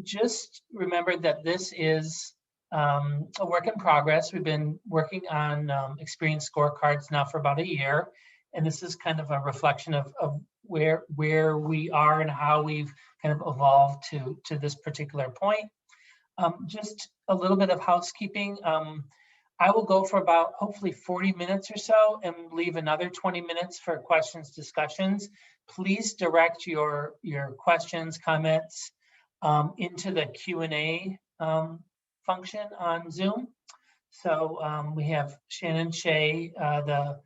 Just remember that this is a work in progress. We've been working on experience scorecards now for about a year, and this is kind of a reflection of where we are and how we've kind of evolved to this particular point. Just a little bit of housekeeping. I will go for about hopefully 40 minutes or so and leave another 20 minutes for questions, discussions. Please direct your questions, comments into the Q&A function on Zoom. So we have Shannon Shea, the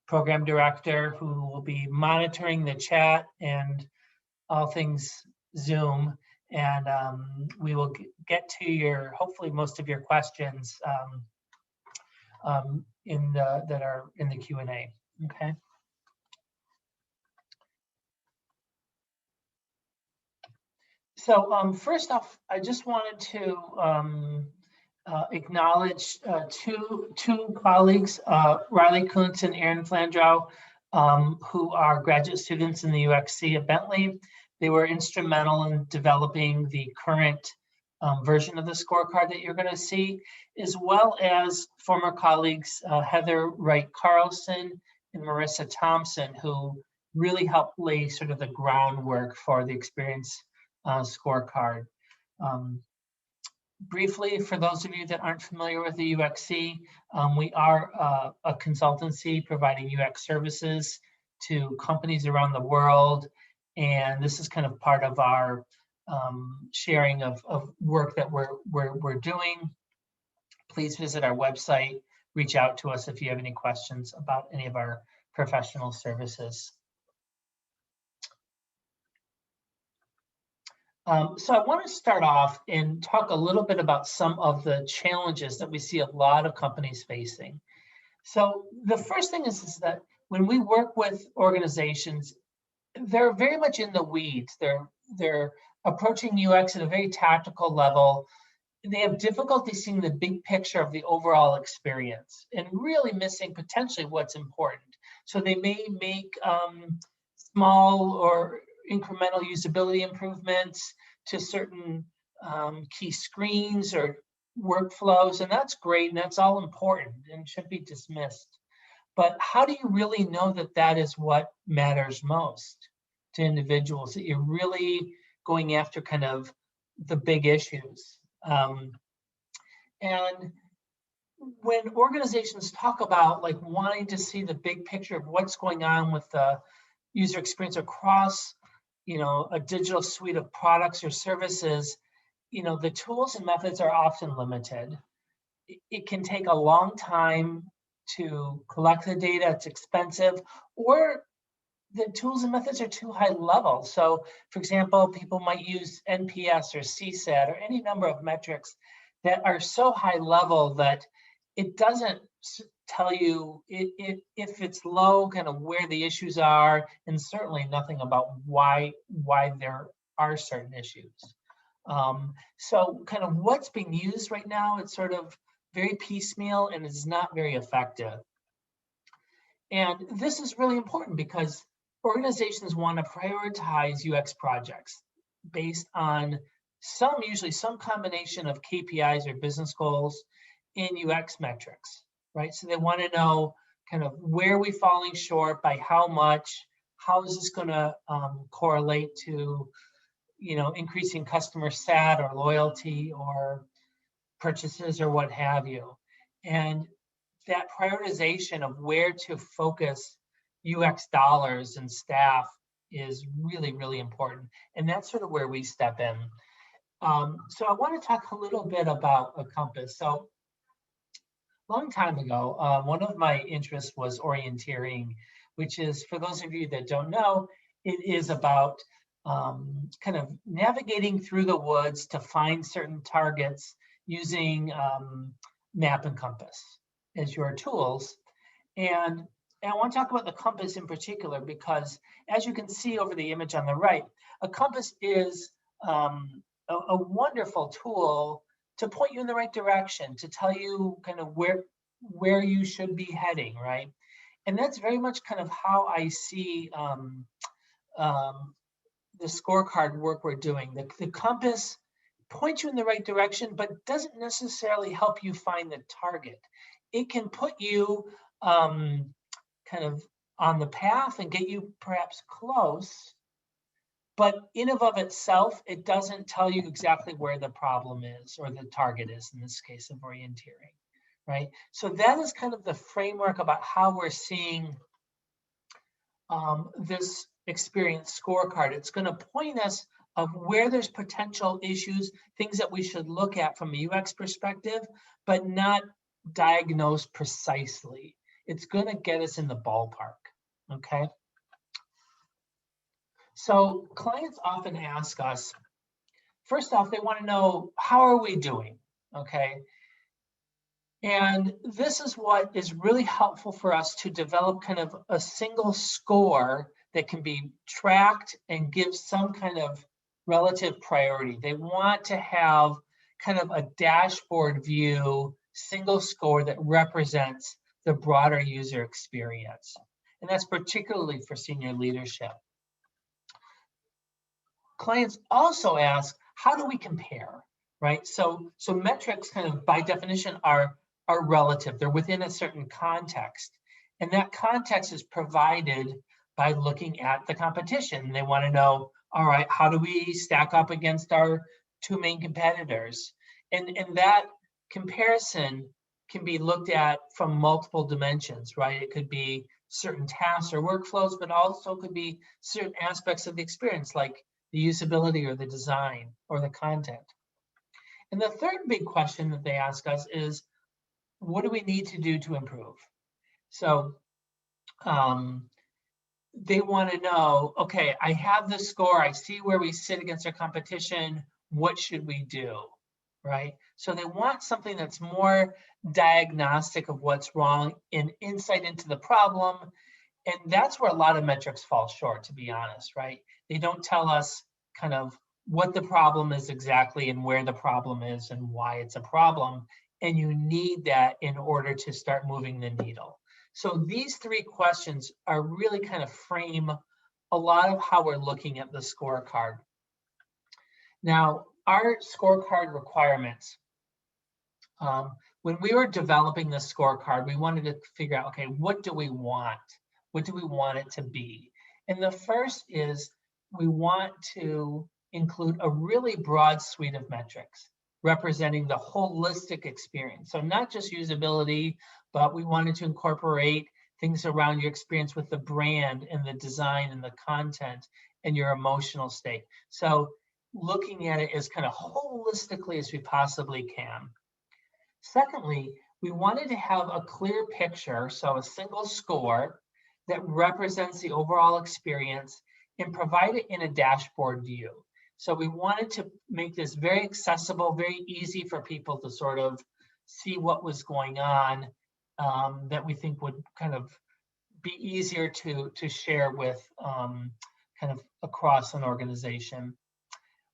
program director, who will be monitoring the chat and all things Zoom. And we will get to hopefully most of your questions that are in the Q&A, okay? So first off, I just wanted to acknowledge two colleagues, Riley Kuntz and Aaron Flandrow, who are graduate students in the UXC at Bentley. They were instrumental in developing the current version of the scorecard that you're going to see, as well as former colleagues Heather Wright Carlson and Marissa Thompson, who really helped lay sort of the groundwork for the experience scorecard. Briefly, for those of you that aren't familiar with the UXC, we are a consultancy providing UX services to companies around the world, and this is kind of part of our sharing of work that we're doing. Please visit our website, reach out to us if you have any questions about any of our professional services. So I want to start off and talk a little bit about some of the challenges that we see a lot of companies facing. So the first thing is that when we work with organizations, they're very much in the weeds. They're approaching UX at a very tactical level. They have difficulty seeing the big picture of the overall experience and really missing potentially what's important. So they may make small or incremental usability improvements to certain key screens or workflows, and that's great, and that's all important and shouldn't be dismissed. But how do you really know that that is what matters most to individuals, that you're really going after kind of the big issues? And when organizations talk about like wanting to see the big picture of what's going on with the user experience across a digital suite of products or services, the tools and methods are often limited. It can take a long time to collect the data, it's expensive, or the tools and methods are too high level. So for example, people might use NPS or CSAT or any number of metrics that are so high level that it doesn't tell you if it's low, kind of where the issues are, and certainly nothing about why there are certain issues. So kind of what's being used right now, it's sort of very piecemeal and is not very effective. And this is really important because organizations want to prioritize UX projects based on usually some combination of KPIs or business goals in UX metrics, right? So they want to know kind of where are we falling short, by how much, how is this going to correlate to, increasing customer sat or loyalty or purchases or what have you. And that prioritization of where to focus UX dollars and staff is really, really important. And that's sort of where we step in. So I want to talk a little bit about a compass. So a long time ago, one of my interests was orienteering, which is, for those of you that don't know, it is about kind of navigating through the woods to find certain targets using map and compass as your tools. And I want to talk about the compass in particular because, as you can see over the image on the right, a compass is a wonderful tool to point you in the right direction, to tell you kind of where you should be heading, right? And that's very much kind of how I see the scorecard work we're doing. The compass points you in the right direction, but doesn't necessarily help you find the target. It can put you kind of on the path and get you perhaps close, but in and of itself, it doesn't tell you exactly where the problem is or the target is in this case of orienteering, right? So that is kind of the framework about how we're seeing this experience scorecard. It's going to point us of where there's potential issues, things that we should look at from a UX perspective, but not diagnose precisely. It's going to get us in the ballpark, okay? So clients often ask us, first off, they want to know, how are we doing, okay? And this is what is really helpful for us to develop kind of a single score that can be tracked and give some kind of relative priority. They want to have kind of a dashboard view, single score that represents the broader user experience. And that's particularly for senior leadership. Clients also ask, how do we compare, right? So metrics kind of by definition are relative. They're within a certain context. And that context is provided by looking at the competition. They want to know, all right, how do we stack up against our two main competitors? And that comparison can be looked at from multiple dimensions, right? It could be certain tasks or workflows, but also could be certain aspects of the experience, like the usability or the design or the content. And the third big question that they ask us is, what do we need to do to improve? So they want to know, okay, I have the score, I see where we sit against our competition, what should we do, right? So they want something that's more diagnostic of what's wrong and insight into the problem. And that's where a lot of metrics fall short, to be honest, right? They don't tell us kind of what the problem is exactly and where the problem is and why it's a problem. And you need that in order to start moving the needle. So these three questions are really kind of frame a lot of how we're looking at the scorecard. Now, our scorecard requirements, when we were developing the scorecard, we wanted to figure out, okay, what do we want? What do we want it to be? And the first is we want to include a really broad suite of metrics representing the holistic experience. So not just usability, but we wanted to incorporate things around your experience with the brand and the design and the content and your emotional state. So looking at it as kind of holistically as we possibly can. Secondly, we wanted to have a clear picture, so a single score that represents the overall experience and provide it in a dashboard view. So we wanted to make this very accessible, very easy for people to sort of see what was going on, that we think would kind of be easier to share with kind of across an organization.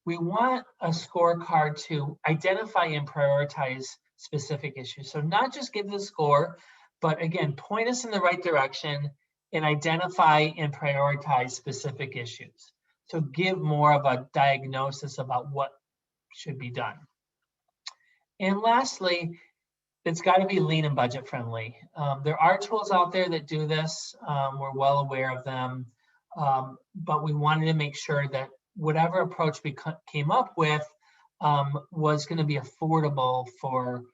We want a scorecard to identify and prioritize specific issues. So not just give the score, but again, point us in the right direction and identify and prioritize specific issues. So give more of a diagnosis about what should be done. And lastly, it's got to be lean and budget friendly. There are tools out there that do this. We're well aware of them, but we wanted to make sure that whatever approach we came up with was going to be affordable for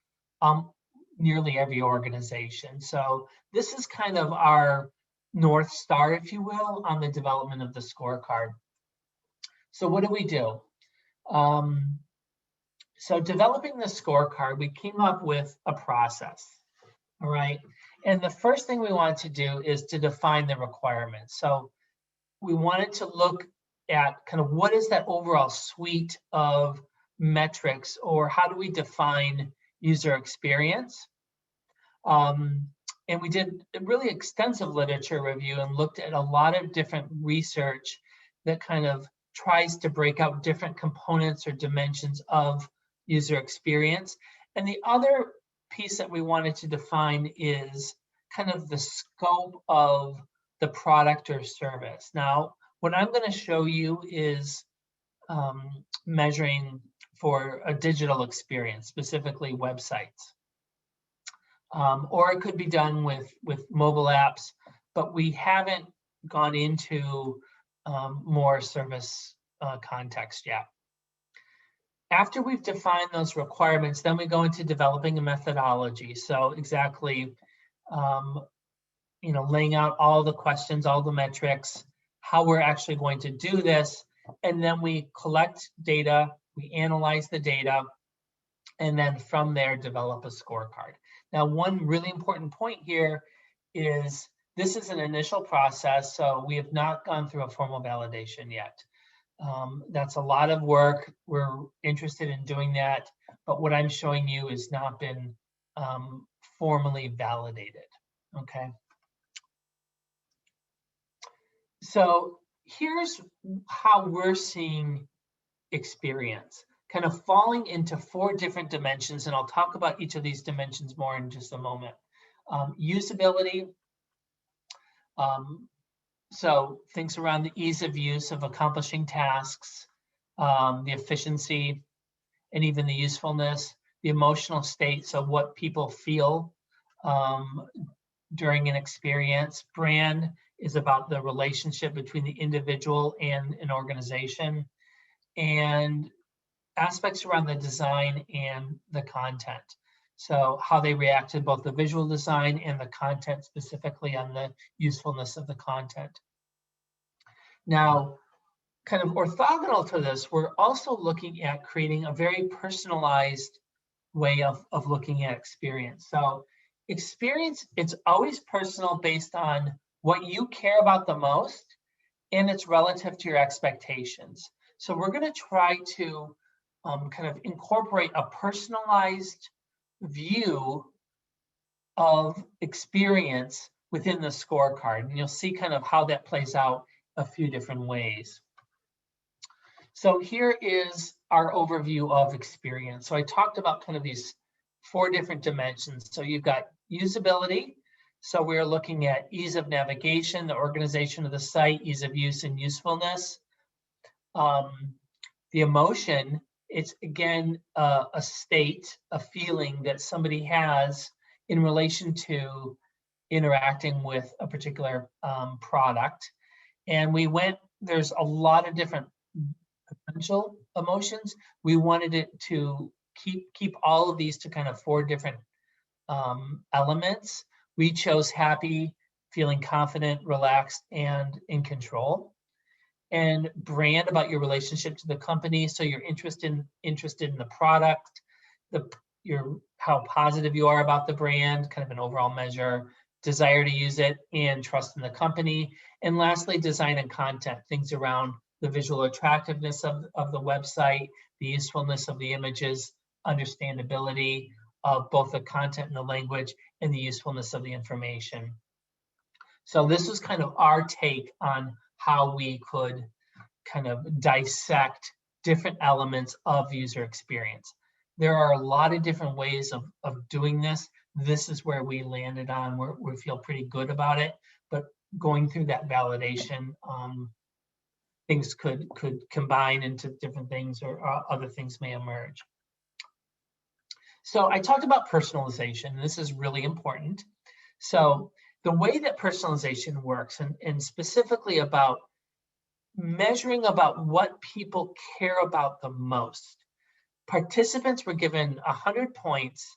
nearly every organization. So this is kind of our North Star, if you will, on the development of the scorecard. So what do we do? So developing the scorecard, we came up with a process, all right? And the first thing we wanted to do is to define the requirements. So we wanted to look at kind of what is that overall suite of metrics, or how do we define user experience? And we did a really extensive literature review and looked at a lot of different research that kind of tries to break out different components or dimensions of user experience. And the other piece that we wanted to define is kind of the scope of the product or service. Now, What I'm going to show you is measuring for a digital experience, specifically websites. Or it could be done with mobile apps, but we haven't gone into more service context yet. After we've defined those requirements, then we go into developing a methodology. So exactly, laying out all the questions, all the metrics, how we're actually going to do this, and then we collect data, we analyze the data, and then from there develop a scorecard. Now, one really important point here is this is an initial process, so we have not gone through a formal validation yet. That's a lot of work. We're interested in doing that, but what I'm showing you has not been formally validated, okay? So here's how we're seeing experience, kind of falling into 4 different dimensions, and I'll talk about each of these dimensions more in just a moment. Usability, so things around the ease of use of accomplishing tasks, the efficiency, and even the usefulness, the emotional state, so what people feel during an experience. Brand is about the relationship between the individual and an organization, and aspects around the design and the content. So how they react to both the visual design and the content, specifically on the usefulness of the content. Now, kind of orthogonal to this, we're also looking at creating a very personalized way of looking at experience. So experience, it's always personal based on what you care about the most, and it's relative to your expectations. So we're going to try to kind of incorporate a personalized view of experience within the scorecard, and you'll see kind of how that plays out a few different ways. So here is our overview of experience. So I talked about kind of these 4 different dimensions. So you've got usability. So we're looking at ease of navigation, the organization of the site, ease of use, and usefulness. The emotion, it's again a state, a feeling that somebody has in relation to interacting with a particular product. And there's a lot of different potential emotions. We wanted it to keep all of these to kind of 4 different elements. We chose happy, feeling confident, relaxed, and in control. And brand, about your relationship to the company. So you're interested in the product, how positive you are about the brand, kind of an overall measure, desire to use it, and trust in the company. And lastly, design and content, things around the visual attractiveness of the website, the usefulness of the images, understandability of both the content and the language, and the usefulness of the information. So this was kind of our take on how we could kind of dissect different elements of user experience. There are a lot of different ways of doing this. This is where we landed on, we feel pretty good about it, but going through that validation, things could combine into different things, or other things may emerge. So I talked about personalization. This is really important. So the way that personalization works, and specifically about measuring about what people care about the most. Participants were given 100 points,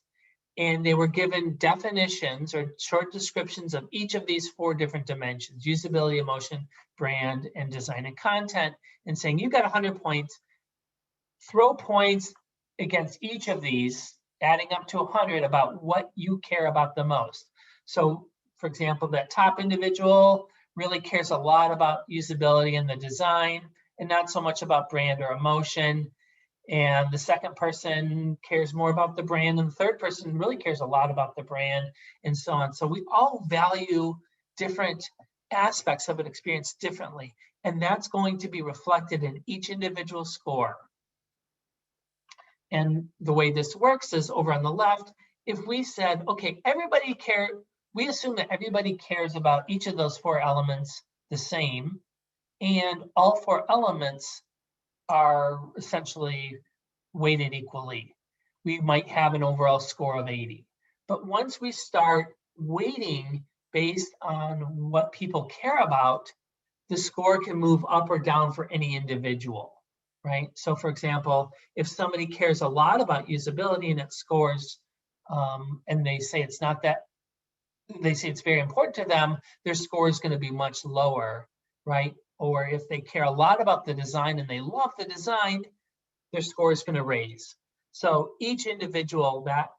and they were given definitions or short descriptions of each of these 4 different dimensions: usability, emotion, brand, and design and content, and saying, you got 100 points, throw points against each of these, adding up to 100 about what you care about the most. So for example, that top individual really cares a lot about usability and the design, and not so much about brand or emotion. And the second person cares more about the brand, and the third person really cares a lot about the brand, and so on. So we all value different aspects of an experience differently, and that's going to be reflected in each individual score. And the way this works is over on the left, if we said, okay, we assume that everybody cares about each of those 4 elements the same. and all 4 elements are essentially weighted equally. We might have an overall score of 80. But once we start weighting based on what people care about, the score can move up or down for any individual, right? So for example, if somebody cares a lot about usability and it scores, and they say it's not that, they say it's very important to them, their score is going to be much lower, right? Or if they care a lot about the design and they love the design, their score is going to raise. So each individual, that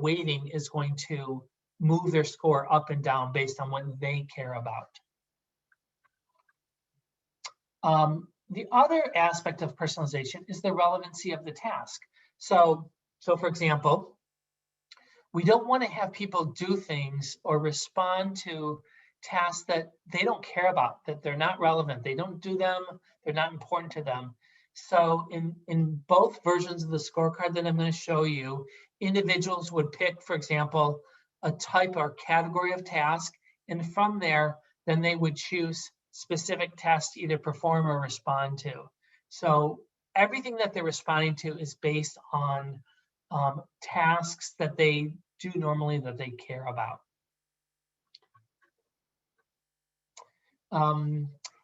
weighting is going to move their score up and down based on what they care about. The other aspect of personalization is the relevancy of the task. So for example, we don't want to have people do things or respond to tasks that they don't care about, that they're not relevant. They don't do them, they're not important to them. So in both versions of the scorecard that I'm going to show you, individuals would pick, for example, a type or category of task, and from there, then they would choose specific tasks to either perform or respond to. So everything that they're responding to is based on tasks that they do normally that they care about.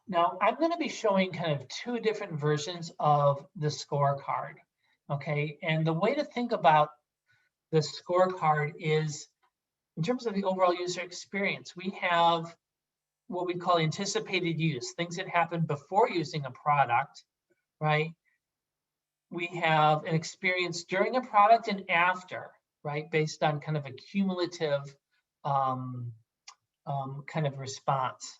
Now, I'm going to be showing kind of 2 different versions of the scorecard, okay? And the way to think about the scorecard is in terms of the overall user experience. We have what we call anticipated use, things that happen before using a product, right? We have an experience during a product and after, right? Based on kind of a cumulative kind of response.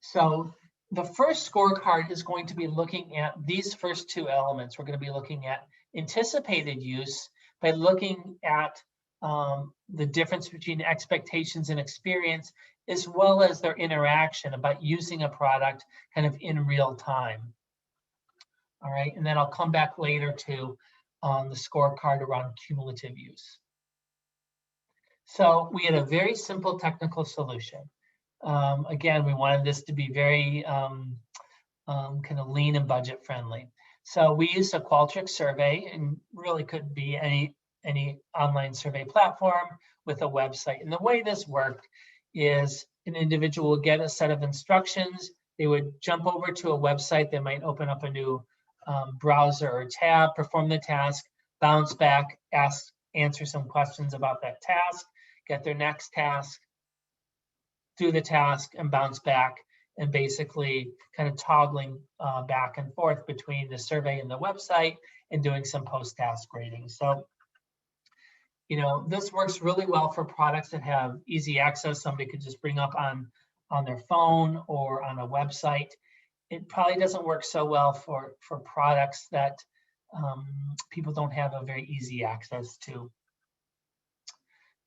So the first scorecard is going to be looking at these first 2 elements. We're going to be looking at anticipated use by looking at the difference between expectations and experience, as well as their interaction about using a product kind of in real time. All right, and then I'll come back later to the scorecard around cumulative use. So we had a very simple technical solution. Again, we wanted this to be very kind of lean and budget friendly. So we used a Qualtrics survey, and really could be any online survey platform with a website. And the way this worked is an individual would get a set of instructions. They would jump over to a website. They might open up a new browser or tab, perform the task, bounce back, answer some questions about that task, get their next task, do the task, and bounce back, and basically kind of toggling back and forth between the survey and the website and doing some post-task grading. So, you know, this works really well for products that have easy access. Somebody could just bring up on their phone or on a website. It probably doesn't work so well for products that people don't have a very easy access to.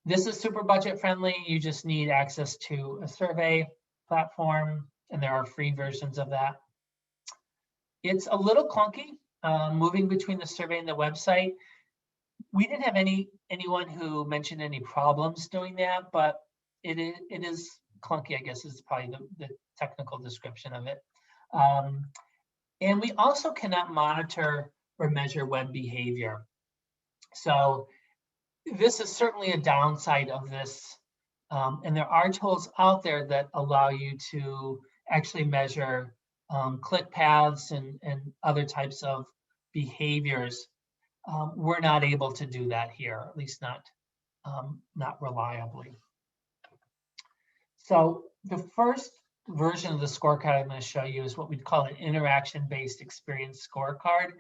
This is super budget friendly. You just need access to a survey platform, and there are free versions of that. It's a little clunky moving between the survey and the website. We didn't have anyone who mentioned any problems doing that, but it is clunky, I guess is probably the technical description of it. And we also cannot monitor or measure web behavior. So this is certainly a downside of this. And there are tools out there that allow you to actually measure click paths and other types of behaviors. We're not able to do that here, at least not reliably. So the first version of the scorecard I'm going to show you is what we'd call an interaction-based experience scorecard.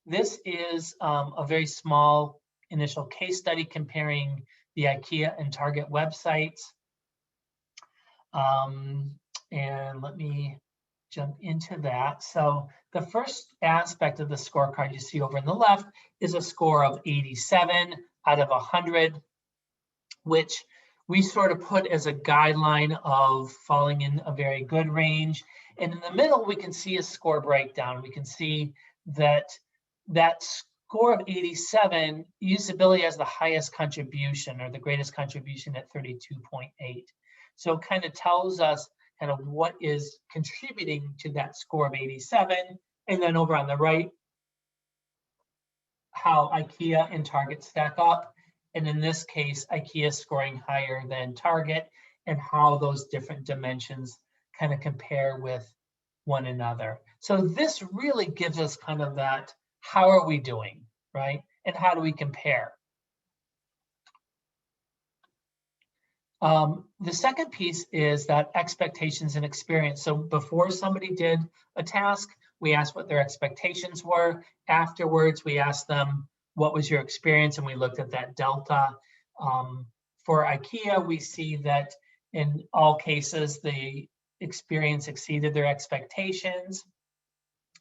This is a very small initial case study comparing the IKEA and Target websites. And let me jump into that. So the first aspect of the scorecard you see over on the left is a score of 87 out of 100, which we sort of put as a guideline of falling in a very good range. And in the middle, we can see a score breakdown. We can see that that score of 87, usability has the highest contribution or the greatest contribution at 32.8. So it kind of tells us kind of what is contributing to that score of 87. And then over on the right, how IKEA and Target stack up. And in this case, IKEA scoring higher than Target, and how those different dimensions kind of compare with one another. So this really gives us kind of that, how are we doing, right? And how do we compare? The second piece is that expectations and experience. So before somebody did a task, we asked what their expectations were. Afterwards, we asked them, what was your experience? And we looked at that delta. For IKEA, we see that in all cases, the experience exceeded their expectations.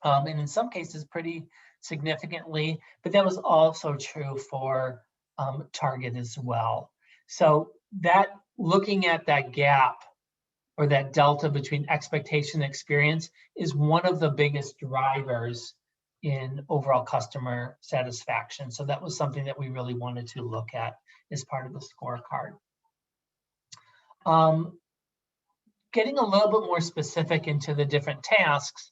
And in some cases, pretty significantly, but that was also true for Target as well. So that, looking at that gap or that delta between expectation and experience is one of the biggest drivers in overall customer satisfaction. So that was something that we really wanted to look at as part of the scorecard. Getting a little bit more specific into the different tasks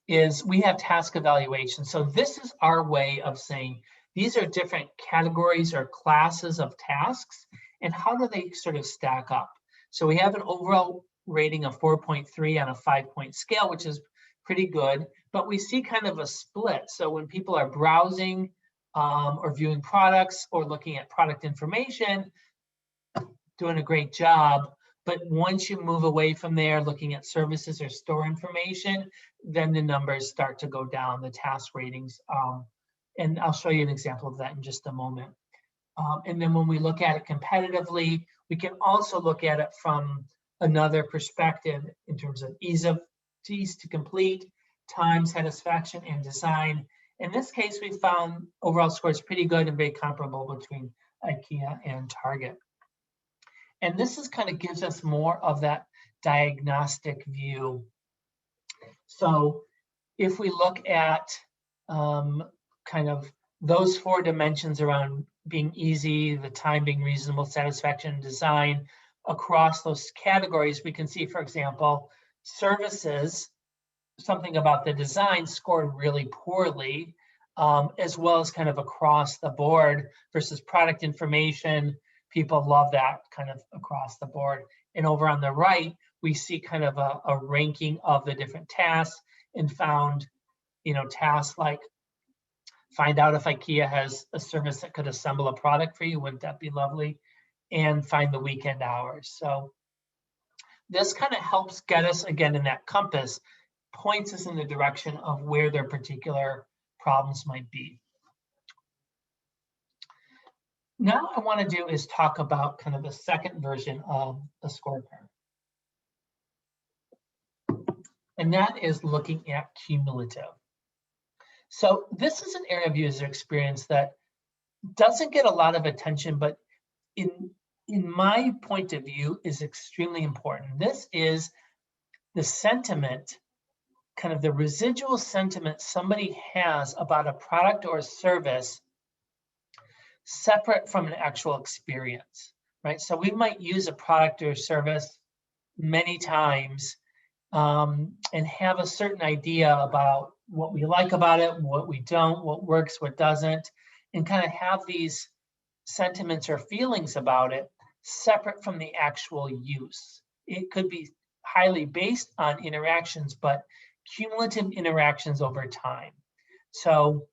is we have task evaluation. So this is our way of saying these are different categories or classes of tasks, and how do they sort of stack up? So we have an overall rating of 4.3 on a 5-point scale, which is pretty good, but we see kind of a split. So when people are browsing or viewing products or looking at product information, doing a great job. But once you move away from there, looking at services or store information, then the numbers start to go down, the task ratings. And I'll show you an example of that in just a moment. And then when we look at it competitively, we can also look at it from another perspective in terms of ease to complete, time, satisfaction, and design. In this case, we found overall scores pretty good and very comparable between IKEA and Target. And this is kind of gives us more of that diagnostic view. So if we look at kind of those 4 dimensions around being easy, the time being reasonable, satisfaction, design, across those categories, we can see, for example, services, something about the design scored really poorly, as well as kind of across the board versus product information. People love that kind of across the board. And over on the right, we see kind of a ranking of the different tasks and found, tasks like find out if IKEA has a service that could assemble a product for you. Wouldn't that be lovely? And find the weekend hours. So this kind of helps get us, again, in that compass, points us in the direction of where their particular problems might be. Now I want to do is talk about kind of the second version of the scorecard. And that is looking at cumulative. So this is an area of user experience that doesn't get a lot of attention, but in my point of view is extremely important. This is the sentiment, kind of the residual sentiment somebody has about a product or a service separate from an actual experience, right? So we might use a product or service many times and have a certain idea about what we like about it, what we don't, what works, what doesn't, and kind of have these sentiments or feelings about it separate from the actual use. It could be highly based on interactions, but cumulative interactions over time. So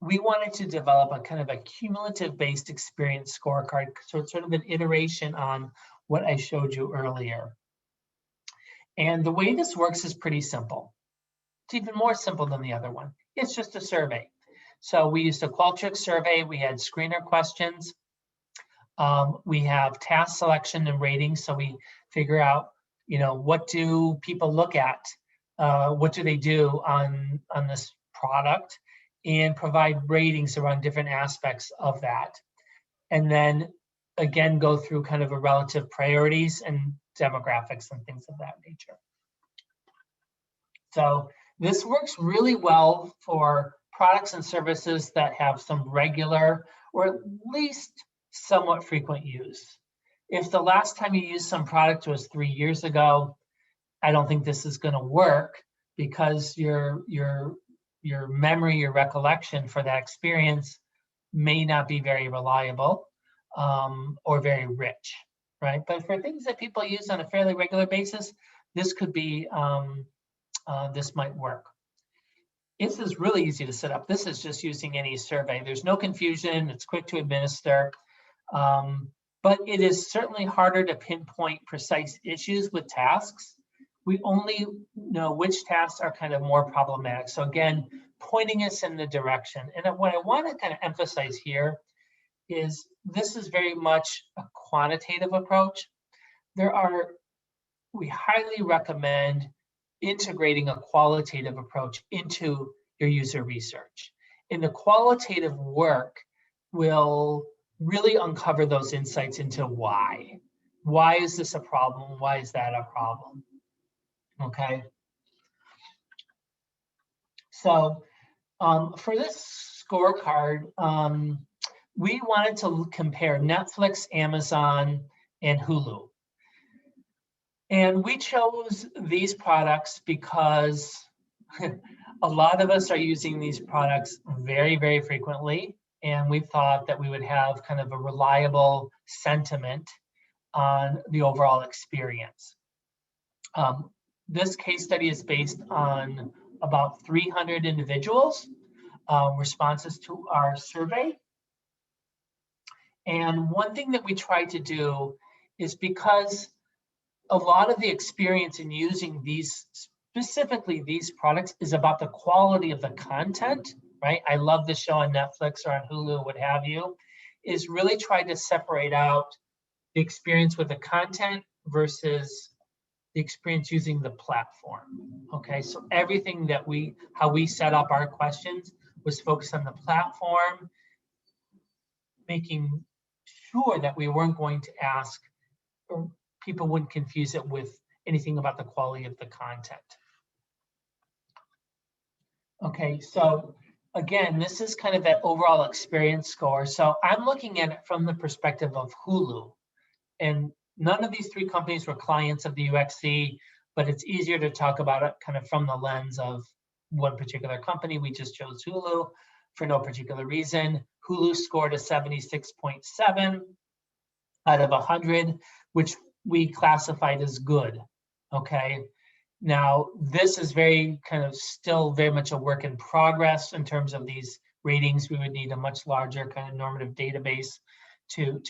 we wanted to develop a kind of a cumulative based experience scorecard. So it's sort of an iteration on what I showed you earlier. And the way this works is pretty simple. It's even more simple than the other one. It's just a survey. So we used a Qualtrics survey. We had screener questions. We have task selection and rating. So we figure out, what do people look at? What do they do on this product? And provide ratings around different aspects of that. And then again, go through kind of a relative priorities and demographics and things of that nature. So this works really well for products and services that have some regular or at least somewhat frequent use. If the last time you used some product was 3 years ago, I don't think this is going to work because your memory, your recollection for that experience may not be very reliable or very rich, right? But for things that people use on a fairly regular basis, this could be, this might work. This is really easy to set up. This is just using any survey. There's no confusion. It's quick to administer. But it is certainly harder to pinpoint precise issues with tasks. We only know which tasks are kind of more problematic. So again, pointing us in the direction. And what I want to kind of emphasize here is this is very much a quantitative approach. We highly recommend integrating a qualitative approach into your user research. And the qualitative work will really uncover those insights into why. Why is this a problem? Why is that a problem? Okay. So for this scorecard, we wanted to compare Netflix, Amazon, and Hulu. And we chose these products because a lot of us are using these products very, very frequently. And we thought that we would have kind of a reliable sentiment on the overall experience. This case study is based on about 300 individuals' responses to our survey. And one thing that we tried to do is, because a lot of the experience in using these, specifically these products, is about the quality of the content, right? I love the show on Netflix or on Hulu, what have you, is really try to separate out the experience with the content versus the experience using the platform. Okay, so everything that how we set up our questions was focused on the platform, making sure that we weren't going to ask, or people wouldn't confuse it with anything about the quality of the content. Okay, so again, this is kind of that overall experience score. So I'm looking at it from the perspective of Hulu. And none of these three companies were clients of the UXC, but it's easier to talk about it kind of from the lens of one particular company. We just chose Hulu for no particular reason. Hulu scored a 76.7 out of 100, which we classified as good, okay? Now, this is very kind of still very much a work in progress in terms of these ratings. We would need a much larger kind of normative database to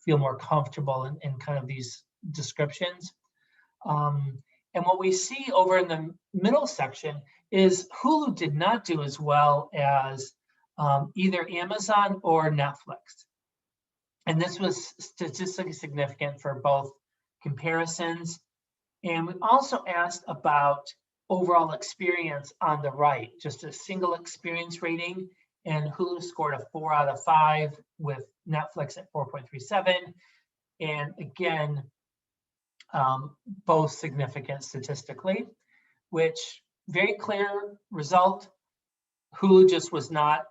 feel more comfortable in kind of these descriptions. And what we see over in the middle section is Hulu did not do as well as either Amazon or Netflix. And this was statistically significant for both comparisons. And we also asked about overall experience on the right, just a single experience rating. And Hulu scored a 4 out of 5 with Netflix at 4.37. And again, both significant statistically, which very clear result. Hulu just was not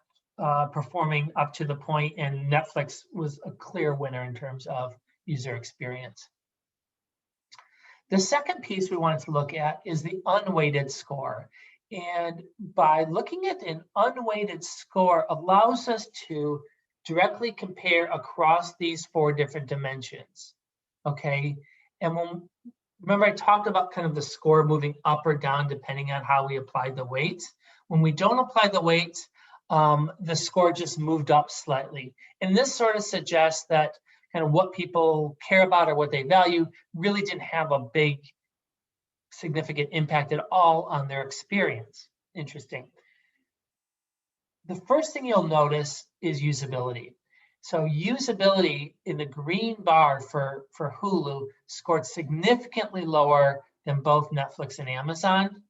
performing up to the point, and Netflix was a clear winner in terms of user experience. The second piece we wanted to look at is the unweighted score. And by looking at an unweighted score allows us to directly compare across these 4 different dimensions, okay? And remember I talked about kind of the score moving up or down depending on how we applied the weights. When we don't apply the weights, the score just moved up slightly. And this sort of suggests that kind of what people care about or what they value really didn't have a big significant impact at all on their experience. Interesting. The first thing you'll notice is usability. So usability in the green bar for Hulu scored significantly lower than both Netflix and Amazon.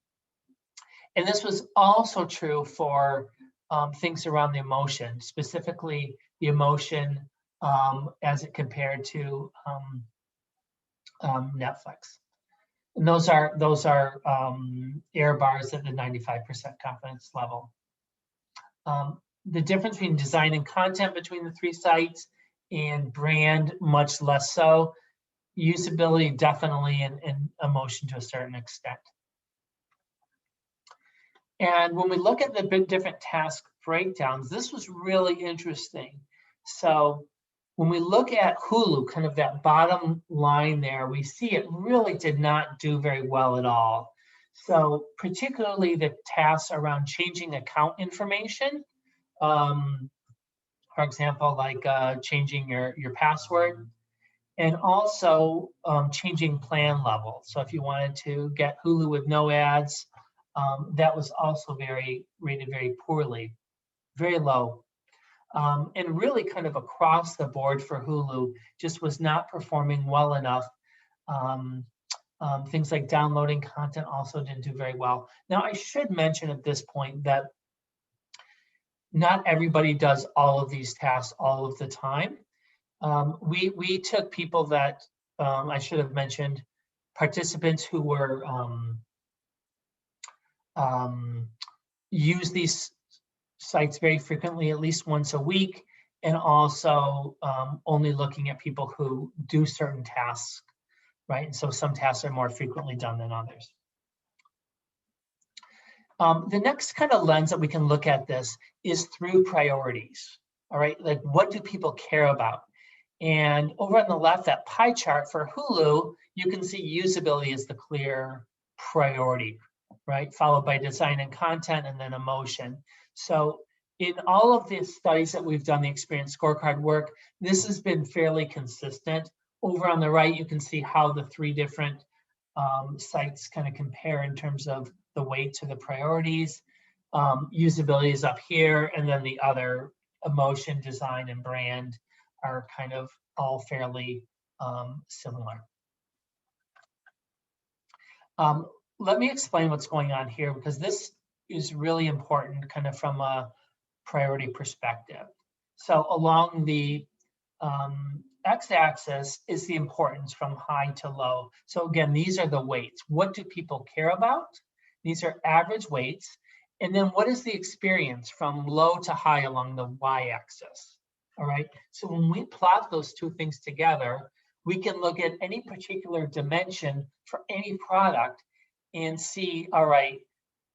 And this was also true for things around the emotion, specifically the emotion as it compared to Netflix. And those are error bars at the 95% confidence level. The difference between design and content between the 3 sites and brand, much less so. usability definitely, and emotion to a certain extent. And when we look at the different task breakdowns, this was really interesting. So when we look at Hulu, kind of that bottom line there, we see it really did not do very well at all. So particularly the tasks around changing account information, for example, like changing your password, and also changing plan level. So if you wanted to get Hulu with no ads, that was also rated very poorly, very low. And really kind of across the board for Hulu, just was not performing well enough. Things like downloading content also didn't do very well. Now, I should mention at this point that not everybody does all of these tasks all of the time. We took people that, I should have mentioned, participants who were use these sites very frequently, at least once a week, and also only looking at people who do certain tasks, right? And so some tasks are more frequently done than others. The next kind of lens that we can look at this is through priorities, all right? Like, what do people care about? And over on the left, that pie chart for Hulu, you can see usability is the clear priority, right? Followed by design and content, and then emotion. So in all of the studies that we've done, the experience scorecard work, this has been fairly consistent. Over on the right, you can see how the three different sites kind of compare in terms of the weight to the priorities. Usability is up here, and then the other, emotion, design, and brand, are kind of all fairly similar. Let me explain what's going on here, because this is really important kind of from a priority perspective. So along the x-axis is the importance from high to low. So again, these are the weights. What do people care about? These are average weights. And then what is the experience from low to high along the y-axis? All right, so when we plot those two things together, we can look at any particular dimension for any product and see, all right,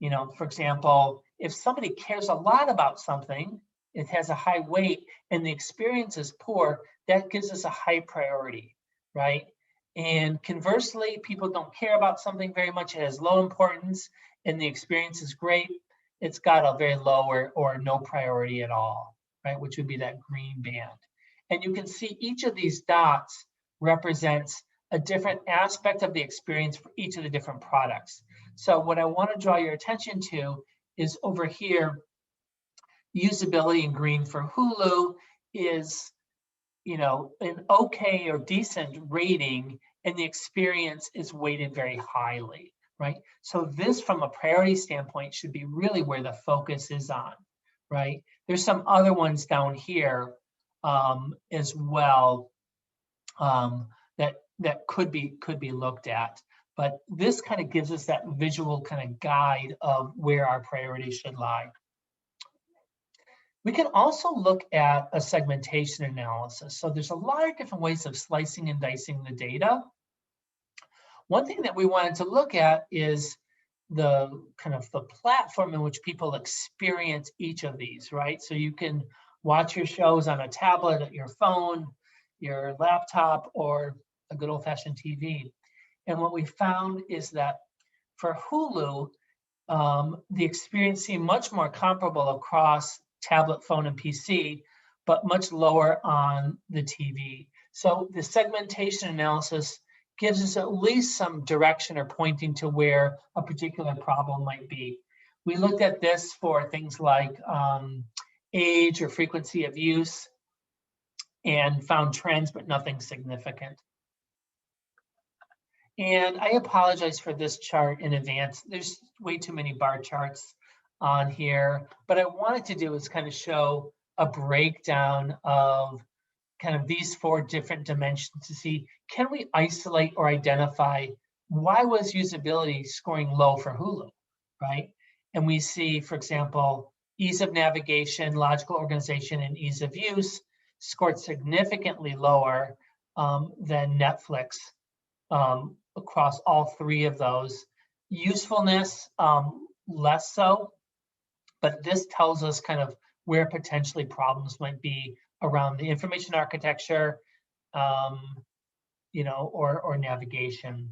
you know, for example, if somebody cares a lot about something, it has a high weight, and the experience is poor, that gives us a high priority, right? And conversely, people don't care about something very much, it has low importance, and the experience is great, it's got a very low or no priority at all, right? Which would be that green band. And you can see each of these dots represents a different aspect of the experience for each of the different products. So what I want to draw your attention to is over here, usability in green for Hulu is, you know, an okay or decent rating, and the experience is weighted very highly, right? So this, from a priority standpoint, should be really where the focus is on, right? There's some other ones down here as well that could be looked at, but this kind of gives us that visual kind of guide of where our priorities should lie. We can also look at a segmentation analysis. So there's a lot of different ways of slicing and dicing the data. One thing that we wanted to look at is the kind of the platform in which people experience each of these, right? So you can watch your shows on a tablet, your phone, your laptop, or a good old-fashioned TV. And what we found is that for Hulu, the experience seemed much more comparable across tablet, phone, and PC, but much lower on the TV. So the segmentation analysis gives us at least some direction or pointing to where a particular problem might be. We looked at this for things like age or frequency of use, and found trends, but nothing significant. And I apologize for this chart in advance. There's way too many bar charts on here. But I wanted to do is kind of show a breakdown of kind of these four different dimensions to see, can we isolate or identify why was usability scoring low for Hulu, right? And we see, for example, ease of navigation, logical organization, and ease of use scored significantly lower than Netflix across all three of those. Usefulness, less so, but this tells us kind of where potentially problems might be around the information architecture, or navigation.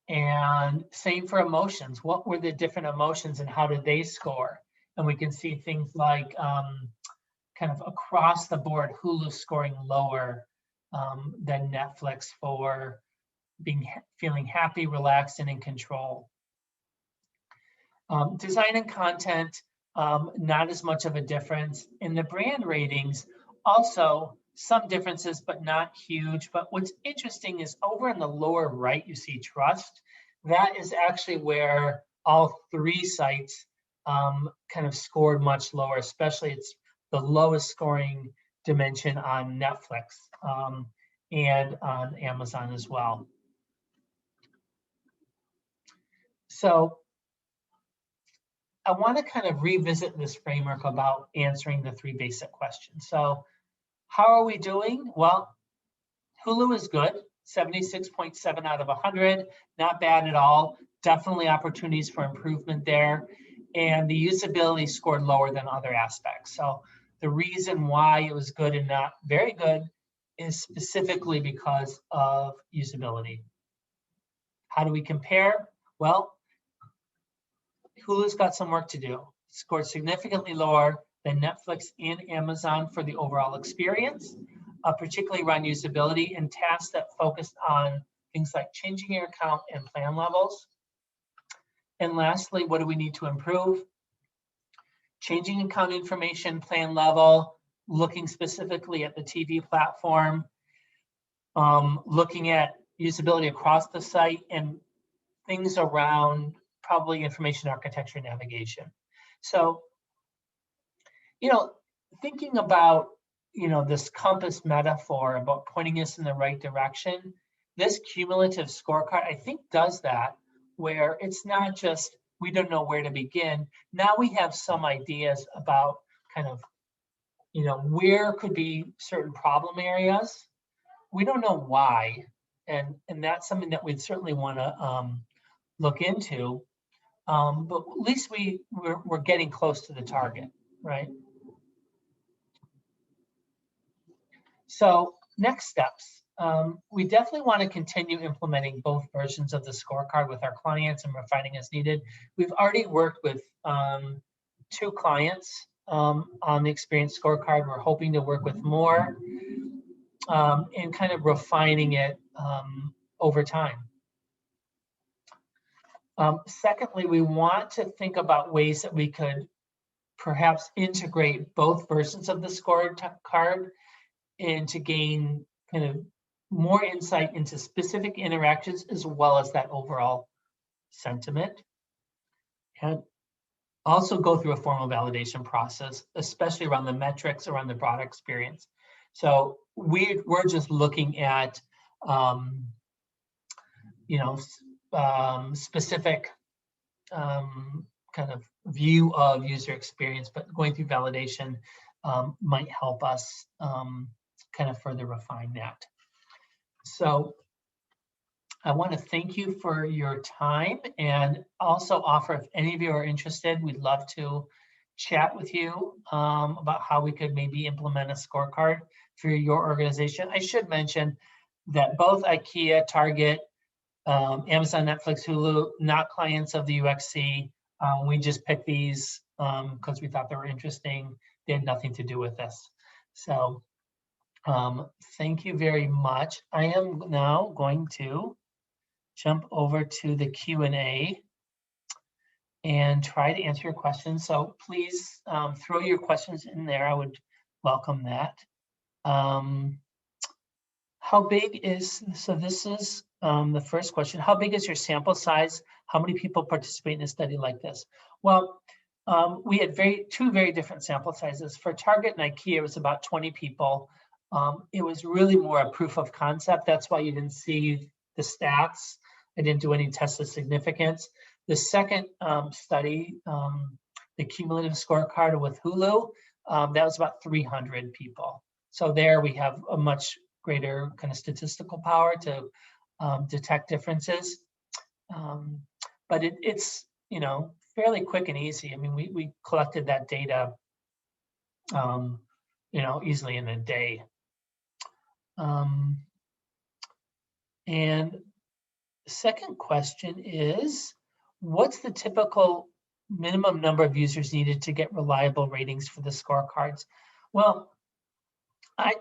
And same for emotions. What were the different emotions and how did they score? And we can see things like kind of across the board, Hulu scoring lower than Netflix for feeling happy, relaxed, and in control. Design and content, not as much of a difference. In the brand ratings, also some differences, but not huge. But what's interesting is over in the lower right, you see trust. That is actually where all three sites kind of scored much lower, especially it's the lowest scoring dimension on Netflix and on Amazon as well. So I want to kind of revisit this framework about answering the three basic questions. So how are we doing? Well, Hulu is good, 76.7 out of 100, not bad at all. Definitely opportunities for improvement there. And the usability scored lower than other aspects. So the reason why it was good and not very good is specifically because of usability. How do we compare? Well, Hulu's got some work to do. Scored significantly lower than Netflix and Amazon for the overall experience, particularly around usability and tasks that focused on things like changing your account and plan levels. And lastly, what do we need to improve? Changing account information, plan level, looking specifically at the TV platform, looking at usability across the site, and things around probably information architecture navigation. So, thinking about, this compass metaphor about pointing us in the right direction, this cumulative scorecard, I think, does that, where it's not just, we don't know where to begin. Now we have some ideas about kind of, where could be certain problem areas. We don't know why. And that's something that we'd certainly want to look into. But at least we're getting close to the target, right? So next steps. We definitely want to continue implementing both versions of the scorecard with our clients and refining as needed. We've already worked with 2 clients on the experience scorecard. We're hoping to work with more and kind of refining it over time. Secondly, we want to think about ways that we could perhaps integrate both versions of the scorecard and to gain kind of more insight into specific interactions as well as that overall sentiment. And also go through a formal validation process, especially around the metrics, around the product experience. So we're just looking at, specific kind of view of user experience, but going through validation might help us kind of further refine that. So I want to thank you for your time and also offer, if any of you are interested, we'd love to chat with you about how we could maybe implement a scorecard for your organization. I should mention that both IKEA, Target, Amazon, Netflix, Hulu, not clients of the UXC. We just picked these because we thought they were interesting. They had nothing to do with this. So thank you very much. I am now going to jump over to the Q&A and try to answer your questions. So please throw your questions in there. I would welcome that. How big is, so this is the first question. How big is your sample size? How many people participate in a study like this? Well, we had two very different sample sizes. For Target and IKEA, it was about 20 people. It was really more a proof of concept. That's why you didn't see the stats. I didn't do any tests of significance. The second study, the cumulative scorecard with Hulu, that was about 300 people. So there we have a much greater kind of statistical power to detect differences. But it's, you know, fairly quick and easy. I mean, we collected that data, you know, easily in a day. And the second question is, what's the typical minimum number of users needed to get reliable ratings for the scorecards? Well,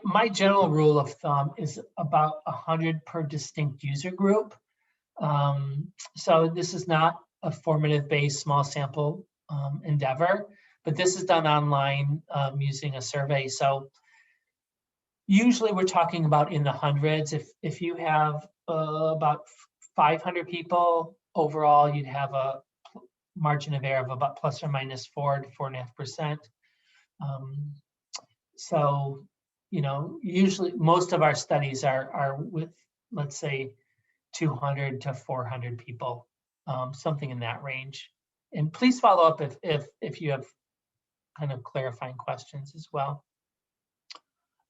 my general rule of thumb is about 100 per distinct user group. So this is not a formative-based small sample endeavor, but this is done online using a survey. So usually we're talking about in the hundreds. If you have about 500 people overall, you'd have a margin of error of about plus or minus 4 to 4.5%. So, you know, usually most of our studies are with, let's say, 200 to 400 people, something in that range. And please follow up if you have kind of clarifying questions as well.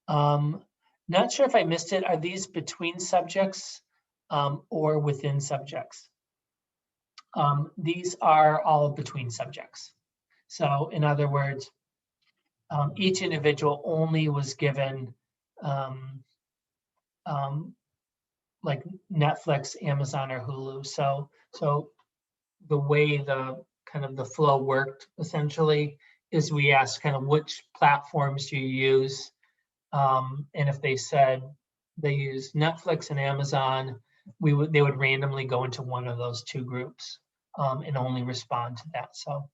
Not sure if I missed it. Are these between subjects or within subjects? These are all between subjects. So in other words, each individual only was given like Netflix, Amazon, or Hulu. So the way the kind of the flow worked essentially is we asked kind of which platforms do you use, and if they said they use Netflix and Amazon, they would randomly go into one of those two groups and only respond to that. So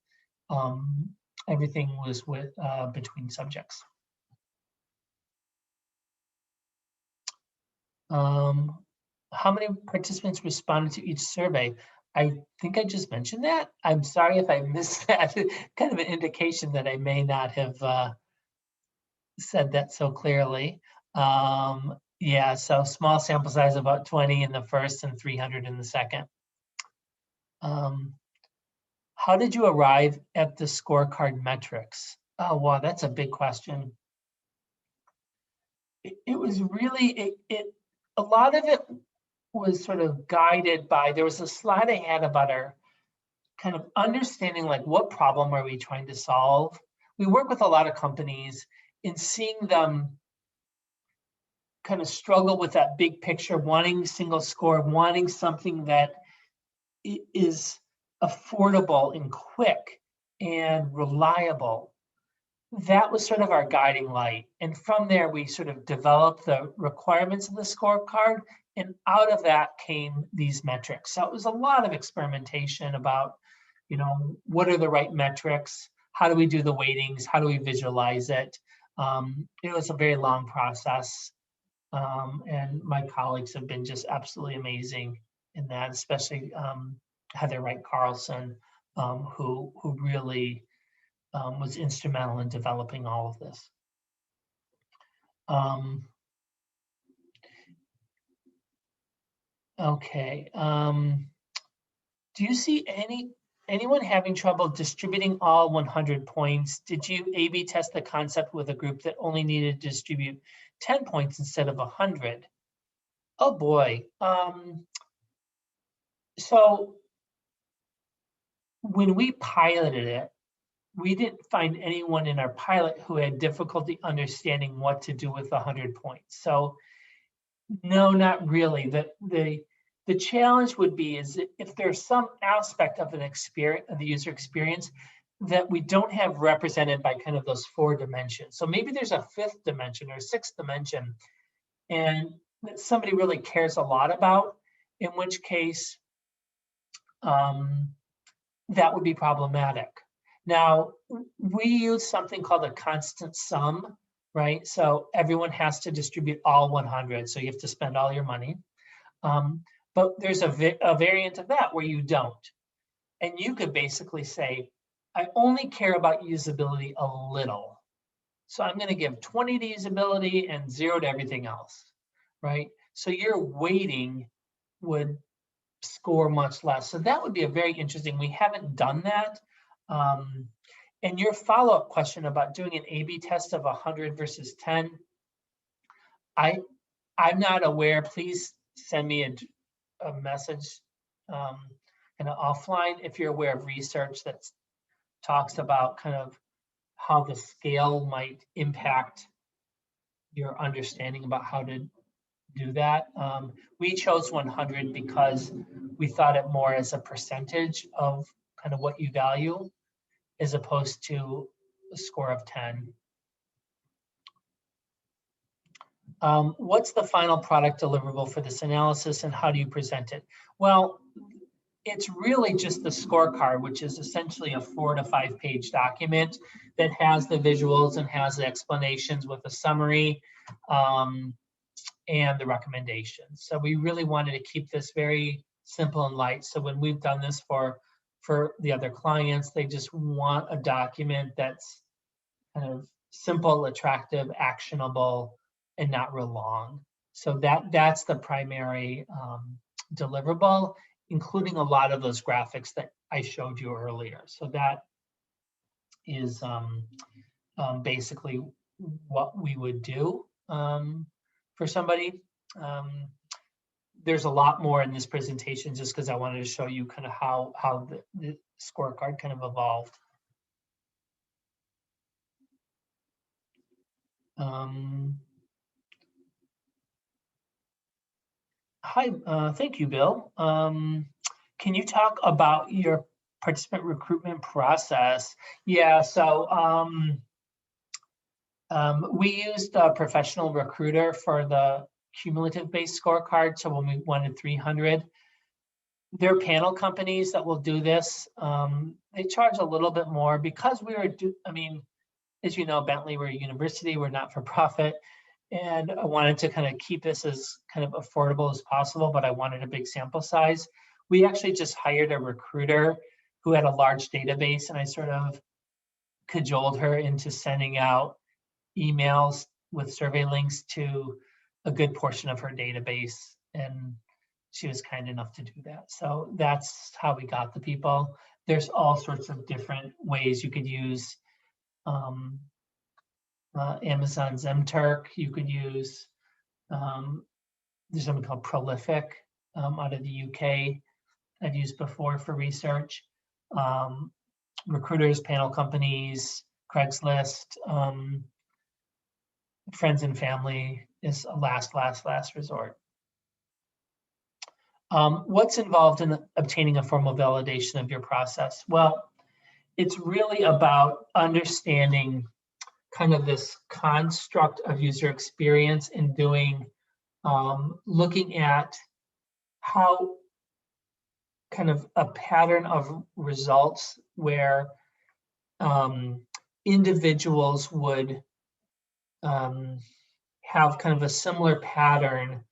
everything was with between subjects. How many participants responded to each survey? I think I just mentioned that. I'm sorry if I missed that. Kind of an indication that I may not have said that so clearly. Yeah, so small sample size, about 20 in the first and 300 in the second. How did you arrive at the scorecard metrics? Oh, wow, that's a big question. It was really, a lot of it was sort of guided by, there was a slide I had about our kind of understanding like what problem are we trying to solve. We work with a lot of companies in seeing them kind of struggle with that big picture, wanting single score, wanting something that is affordable and quick and reliable. That was sort of our guiding light. And from there, we sort of developed the requirements of the scorecard. And out of that came these metrics. So it was a lot of experimentation about, you know, what are the right metrics? How do we do the weightings? How do we visualize it? It was a very long process. And my colleagues have been just absolutely amazing in that, especially Heather Wright Carlson, who really was instrumental in developing all of this. Okay. Do you see anyone having trouble distributing all 100 points? Did you A/B test the concept with a group that only needed to distribute 10 points instead of 100? Oh boy. So when we piloted it, we didn't find anyone in our pilot who had difficulty understanding what to do with 100 points. So no, not really. The challenge would be is if there's some aspect of the user experience that we don't have represented by kind of those 4 dimensions. So maybe there's a 5th dimension or 6th dimension, and that somebody really cares a lot about, in which case that would be problematic. Now, we use something called a constant sum, right? So everyone has to distribute all 100, so you have to spend all your money. But there's a variant of that where you don't. And you could basically say, I only care about usability a little. So I'm going to give 20 to usability and 0 to everything else, right? So your weighting would score much less. So that would be a very interesting, we haven't done that. And your follow-up question about doing an A/B test of 100 versus 10, I'm not aware. Please send me a message kind of offline if you're aware of research that talks about kind of how the scale might impact your understanding about how to do that. We chose 100 because we thought it more as a percentage of kind of what you value as opposed to a score of 10. What's the final product deliverable for this analysis and how do you present it? Well, it's really just the scorecard, which is essentially a 4 to 5 page document that has the visuals and has the explanations with a summary and the recommendations. So we really wanted to keep this very simple and light. So when we've done this for the other clients, they just want a document that's kind of simple, attractive, actionable, and not real long. So that's the primary deliverable, including a lot of those graphics that I showed you earlier. So that is basically what we would do for somebody. There's a lot more in this presentation just because I wanted to show you kind of how the scorecard kind of evolved. Hi, thank you, Bill. Can you talk about your participant recruitment process? Yeah, so we used a professional recruiter for the cumulative based scorecard. So when we wanted 300, there are panel companies that will do this. They charge a little bit more because we were, I mean, as you know, Bentley, we're a university, we're not for profit. And I wanted to kind of keep this as kind of affordable as possible, but I wanted a big sample size. We actually just hired a recruiter who had a large database, and I sort of cajoled her into sending out emails with survey links to a good portion of her database, and she was kind enough to do that. So that's how we got the people. There's all sorts of different ways you could use Amazon's MTurk. You could use, there's something called Prolific out of the UK I've used before for research. Recruiters, panel companies, Craigslist, friends and family is a last resort. What's involved in obtaining a formal validation of your process? Well, it's really about understanding kind of this construct of user experience and doing, looking at how kind of a pattern of results where individuals would have kind of a similar pattern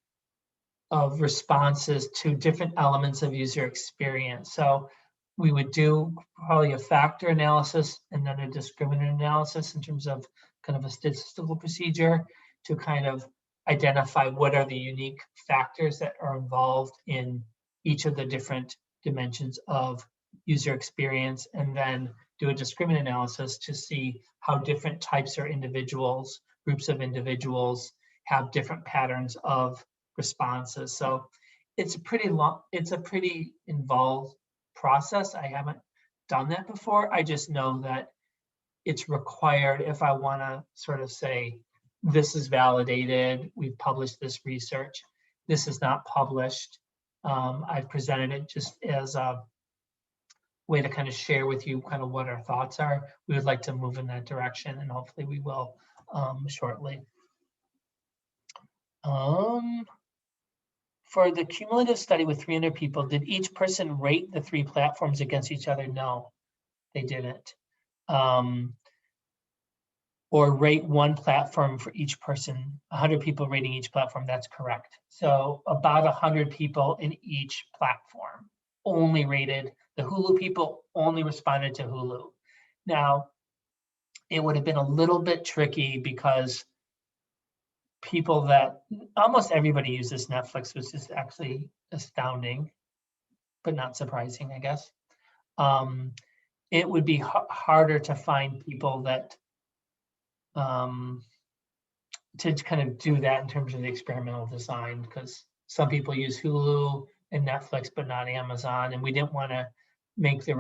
of responses to different elements of user experience. So we would do probably a factor analysis and then a discriminant analysis in terms of kind of a statistical procedure to kind of identify what are the unique factors that are involved in each of the different dimensions of user experience, and then do a discriminant analysis to see how different types or individuals, groups of individuals have different patterns of responses. So it's a pretty involved process. I haven't done that before. I just know that it's required if I want to sort of say, this is validated, we've published this research, this is not published. I've presented it just as a way to kind of share with you kind of what our thoughts are. We would like to move in that direction, and hopefully we will shortly. For the cumulative study with 300 people, did each person rate the 3 platforms against each other? No, they didn't. Or rate one platform for each person, 100 people rating each platform, that's correct. So about 100 people in each platform only rated. The Hulu people only responded to Hulu. Now, it would have been a little bit tricky because people that, almost everybody uses Netflix, which is actually astounding, but not surprising, I guess. It would be harder to find people that to kind of do that in terms of the experimental design, because some people use Hulu and Netflix, but not Amazon. And we didn't want to make the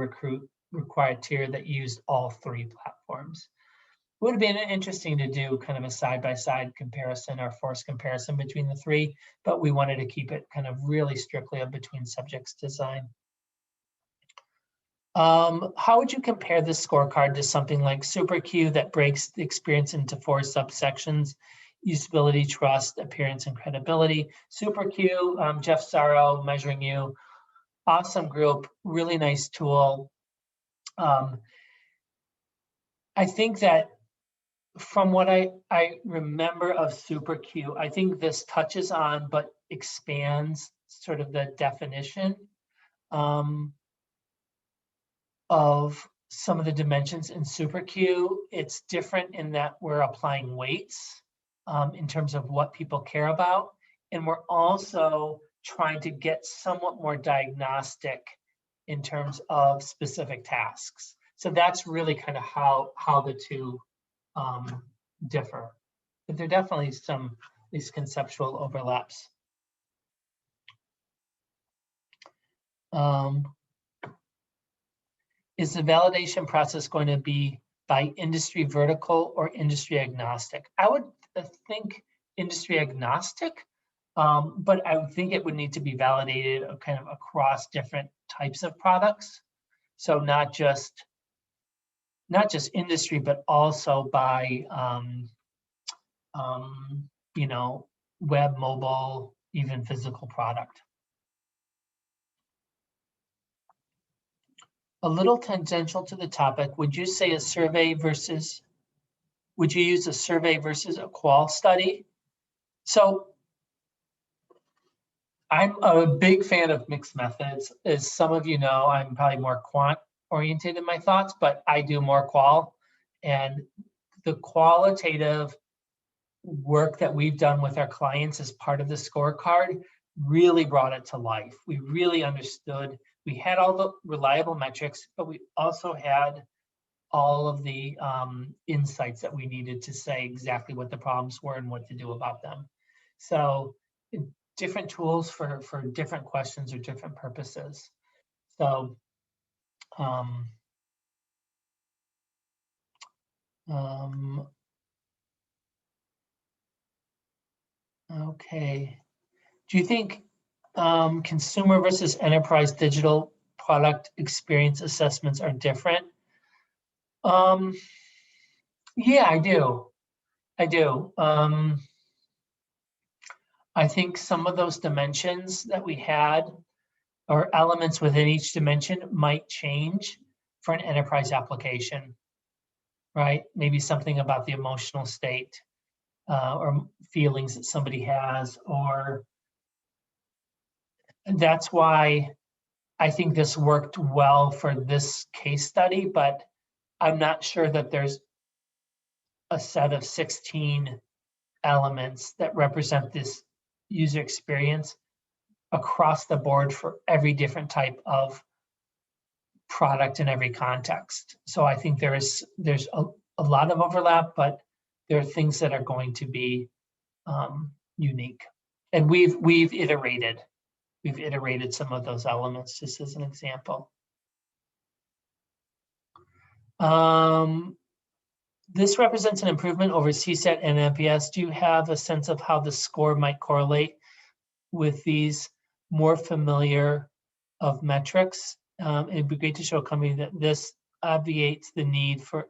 required tier that used all 3 platforms. It would have been interesting to do kind of a side-by-side comparison or forced comparison between the 3, but we wanted to keep it kind of really strictly a between subjects design. How would you compare this scorecard to something like SuperQ that breaks the experience into 4 subsections: usability, trust, appearance, and credibility? SuperQ, Jeff Sorrow, Measuring You, awesome group, really nice tool. I think that from what I remember of SuperQ, I think this touches on but expands sort of the definition of some of the dimensions in SuperQ. It's different in that we're applying weights in terms of what people care about. And we're also trying to get somewhat more diagnostic in terms of specific tasks. So that's really kind of how the 2 differ. But there are definitely some these conceptual overlaps. Is the validation process going to be by industry vertical or industry agnostic? I would think industry agnostic, but I would think it would need to be validated kind of across different types of products. So not just industry, but also by you know, web, mobile, even physical product. A little tangential to the topic, would you say would you use a survey versus a qual study? So I'm a big fan of mixed methods. As some of you know, I'm probably more quant oriented in my thoughts, but I do more qual. And the qualitative work that we've done with our clients as part of the scorecard really brought it to life. We really understood. We had all the reliable metrics, but we also had all of the insights that we needed to say exactly what the problems were and what to do about them. So different tools for different questions or different purposes. So okay. Do you think consumer versus enterprise digital product experience assessments are different? Yeah, I do. I think some of those dimensions that we had or elements within each dimension might change for an enterprise application, right? Maybe something about the emotional state or feelings that somebody has, or that's why I think this worked well for this case study, but I'm not sure that there's a set of 16 elements that represent this user experience across the board for every different type of product in every context. So I think there's a lot of overlap, but there are things that are going to be unique. And we've iterated some of those elements, just as an example. This represents an improvement over CSAT and NPS. Do you have a sense of how the score might correlate with these more familiar of metrics? It'd be great to show a company that this obviates the need for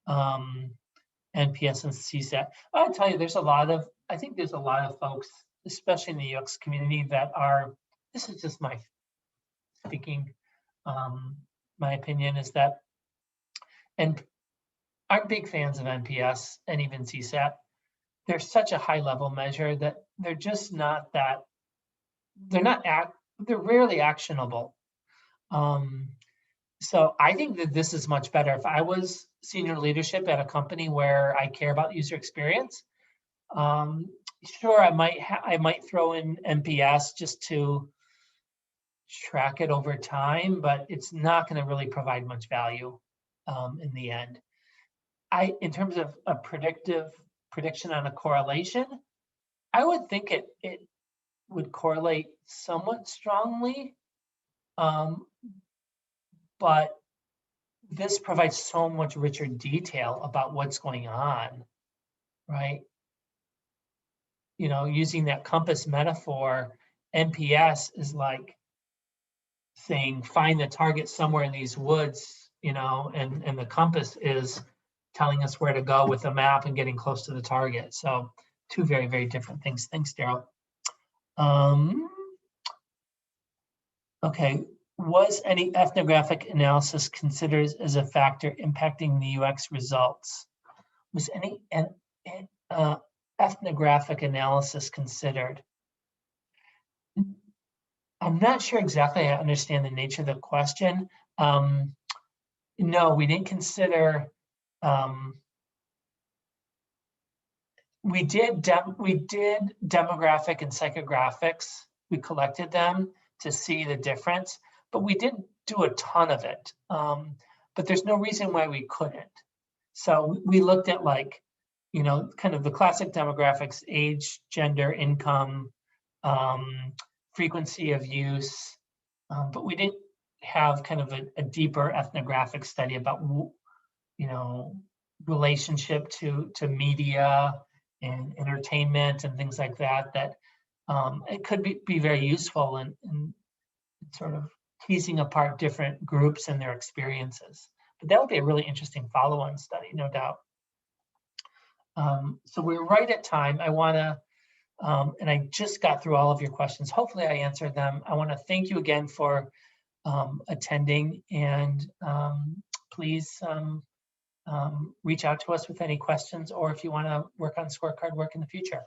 NPS and CSAT. I'll tell you, I think there's a lot of folks, especially in the UX community, that are, this is just my speaking, my opinion is that, and aren't big fans of NPS and even CSAT. They're such a high level measure that they're just not that, they're rarely actionable. So I think that this is much better. If I was senior leadership at a company where I care about user experience, sure, I might throw in NPS just to track it over time, but it's not going to really provide much value in the end. In terms of a prediction on a correlation, I would think it would correlate somewhat strongly, but this provides so much richer detail about what's going on, right? You know, using that compass metaphor, NPS is like saying, find the target somewhere in these woods, you know, and the compass is telling us where to go with the map and getting close to the target. So two very, very different things. Thanks, Daryl. Okay, was any ethnographic analysis considered as a factor impacting the UX results? Was any ethnographic analysis considered? I'm not sure exactly I understand the nature of the question. No, we didn't consider, we did demographic and psychographics. We collected them to see the difference, but we didn't do a ton of it. But there's no reason why we couldn't. So we looked at, like, you know, kind of the classic demographics: age, gender, income, frequency of use, but we didn't have kind of a deeper ethnographic study about, you know, relationship to media and entertainment and things like that, that it could be very useful in sort of teasing apart different groups and their experiences. But that would be a really interesting follow-on study, no doubt. So we're right at time. I want to, and I just got through all of your questions. Hopefully I answered them. I want to thank you again for attending, and please reach out to us with any questions, or if you want to work on scorecard work in the future.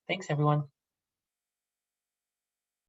Thanks, everyone.